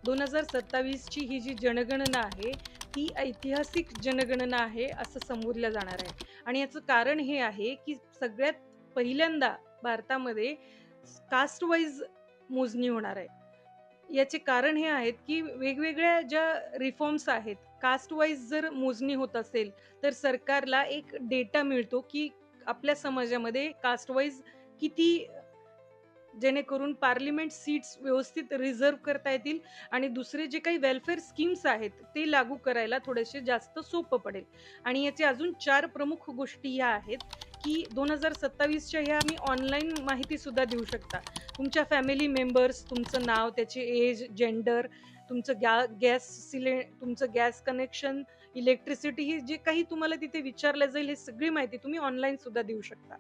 2027 ची ही जी जनगणना आहे, ही ऐतिहासिक जनगणना आहे असं संबोधलं जाणार आहे. आणि याचं कारण हे आहे, की सगळ्यात पहिल्यांदा भारतामध्ये कास्ट वाईज मोजणी होणार आहे. याचे कारण हे आहेत, की वेगवेगळ्या ज्या रिफॉर्म्स आहेत, कास्ट वाईज जर मोजणी होत असेल, तर सरकारला एक डेटा मिळतो, की आपल्या समाजामध्ये कास्ट वाईज किती, जेणेकरून पार्लिमेंट सीट्स व्यवस्थित रिझर्व्ह करता येतील आणि दुसरे जे काही वेलफेअर स्कीम्स आहेत, ते लागू करायला थोडेसे जास्त सोपं पडेल. आणि याचे अजून 4 प्रमुख गोष्टी ह्या आहेत, की 2027च्या ह्या तुम्ही ऑनलाईन माहितीसुद्धा देऊ शकता. तुमच्या फॅमिली मेंबर्स, तुमचं नाव, त्याचे एज, जेंडर, तुमचं तुमचं गॅस कनेक्शन, इलेक्ट्रिसिटी, हे जे काही तुम्हाला तिथे विचारलं जाईल, हे सगळी माहिती तुम्ही ऑनलाईन सुद्धा देऊ शकता.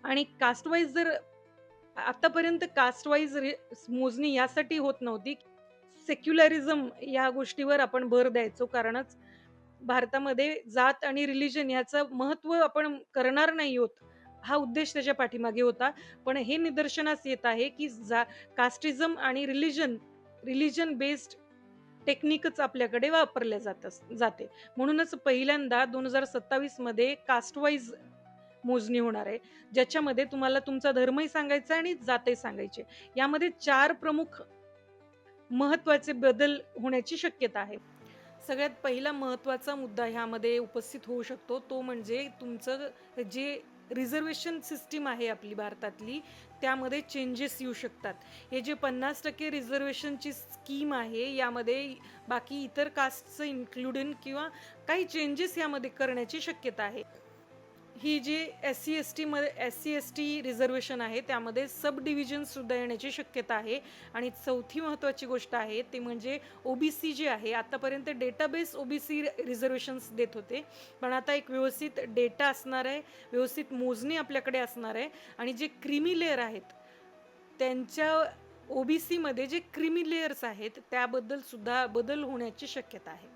आणि कास्ट वाईज जर आतापर्यंत कास्ट वाईज मोजणी यासाठी होत नव्हती. सेक्युलरिझम या गोष्टीवर आपण भर द्यायचो, कारणच भारतामध्ये जात आणि रिलिजन याचं महत्त्व आपण करणार नाही आहोत, हा उद्देश त्याच्या पाठीमागे होता. पण हे निदर्शनास येत आहे, की कास्टिझम आणि रिलिजन बेस्ड टेक्निकच आपल्याकडे वापरल्या जाते. म्हणूनच पहिल्यांदा 2027 मध्ये कास्ट वाईज मोजणी होणार आहे, ज्याच्यामध्ये तुम्हाला तुमचा धर्मही सांगायचा आणि जातही सांगायची. यामध्ये 4 प्रमुख महत्त्वाचे बदल होण्याची शक्यता आहे. सगळ्यात पहिला महत्त्वाचा मुद्दा ह्यामध्ये उपस्थित होऊ शकतो, तो म्हणजे तुमचं जे रिझर्व्हेशन सिस्टीम आहे आपली भारतातली, त्यामध्ये चेंजेस येऊ शकतात. हे जे 50% रिझर्व्हेशनची स्कीम आहे, यामध्ये बाकी इतर कास्टचं इन्क्लुडन किंवा काही चेंजेस यामध्ये करण्याची शक्यता आहे. ही जी एस-सी-एस-टी रिझर्व्हेशन आहे, त्यामध्ये सब डिव्हिजन सुद्धा येण्याची शक्यता आहे. आणि चौथी महत्त्वाची गोष्ट आहे, ते म्हणजे ओबीसी जे आहे, आतापर्यंत डेटाबेस ओबीसी रिझर्व्हेशन्स देत होते. पण आता एक व्यवस्थित डेटा असणार आहे, व्यवस्थित मोजणी आपल्याकडे असणार आहे. आणि जे क्रीमी लेयर आहेत, त्यांच्या ओबीसीमध्ये जे क्रीमी लेयर्स आहेत, त्याबद्दल सुद्धा बदल होण्याची शक्यता आहे.